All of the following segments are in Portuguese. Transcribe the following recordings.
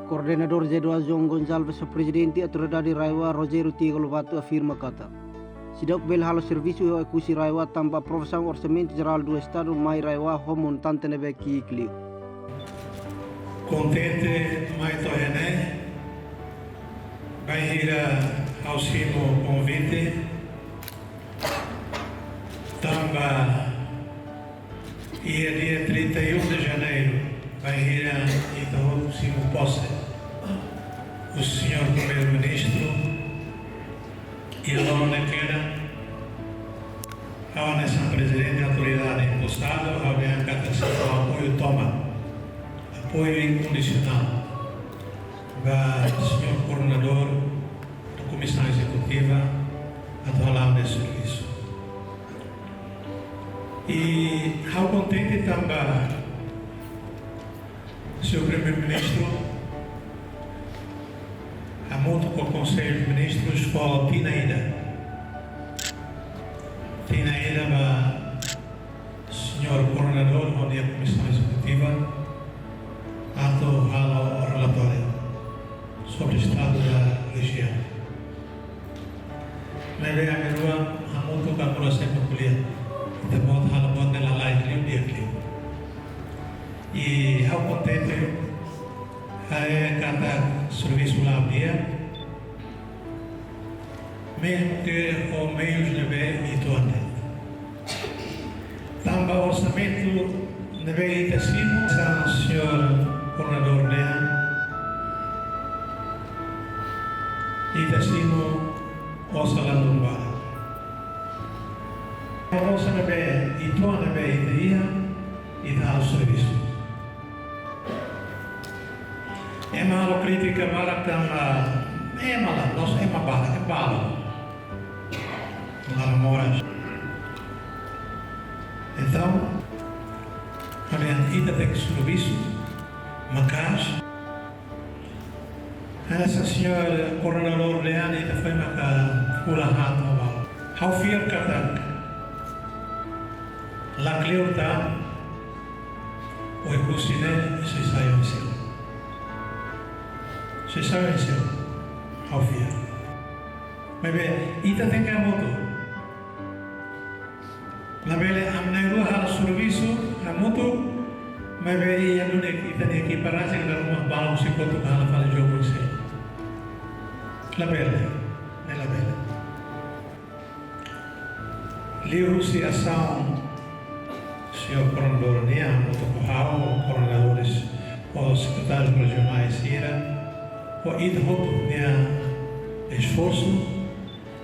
Coordenador Jadwal João Gonçalves, o presidente Autoridade Raiwa Rogério Tiago Lobato afirma kata Sidok bel halo serviço ekusi Raiwa tanpa aprovação orçamento geral do Estado mai Raiwa ho montante nebe clio. Contente mai tohene vai ir ao simo convite tamba dia 31 de janeiro vai ir então simo posse o senhor primeiro-ministro e a dona queda a nessa presidente da autoridade impostado havia catastrófico apoio toma apoio incondicional do senhor coordenador da comissão executiva atual de serviço e ao contente também senhor primeiro-ministro a muito com o Conselho de Ministros com Tinaída senhor coordenador onde a comissão executiva ato ao relatório sobre o estado da região. Mas a merua a muito camuro sempre colher de modo a bot de la live dia clio e ao contente é cada serviço lá dia mesmo que o meios neve ituante tamba orçamento neve itacimo sa senhor coordenador itacimo o salário urbano a orça neve ituante neve itaia e dá o serviço é malo crítica para tamba é mala nós é mabala é bala moras. Então, a ida tem que serviço, mas essa senhora coordenador Leane ainda foi uma curahat awal. How fear katak, la cleota, o ecusine se saiu em seu. Se saiu em seu, how fear. Mas bem, ida tem que a moto. La bele amnairu hal serviço na moto mas bem a dona que tem equiparagem na rumah balão se quanto hal fala jogo se la bele liu se ação senhor coordenador nia moto corral coordenadores ou secretários regionais ira ou idhoto nia esforço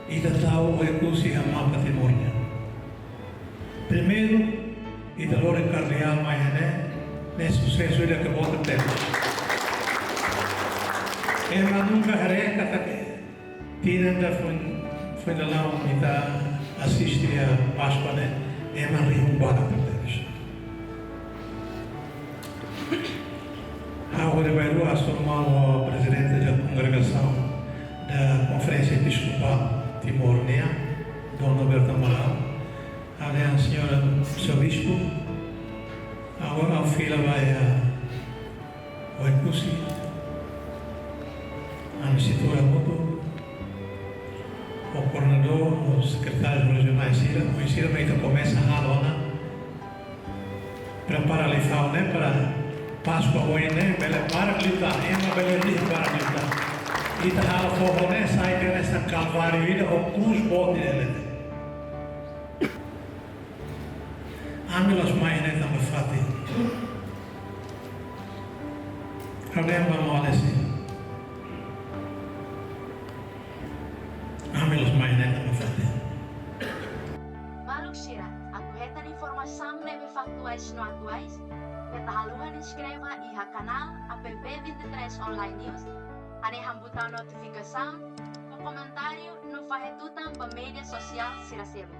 e da tal recurso a mapa patrimônio. Primeiro, e da lore cardeal mais nesse sucesso ele acabou de ter. É mas nunca haré que tira da foi da lá onde está assistir a Páscoa é mas rio para ter. Agora vai lá assumir o presidente da congregação da Conferência Episcopal Timor-Leste, Dom Roberto Amaral, a senhora seu bispo, agora a filha vai ao Ecusi, a mistura muito, o coordenador, os secretários regionais, o ensino ainda começa a lona, prepara ali fauna para Páscoa hoje, bela para gritar, uma bela para gritar. E tá a forrone sai dessa calvário e o cruz bote dele. Amilos mais né também fati. Problema mal assim. Amilos mais né também fati. Maluk Shirat, aku hetan informação neve factuais no atuais. Kita haluan inscreva iha canal APP23 Online News. Ane hambutan notificação, um comentário no fahetutan pa mídia social sirasilo.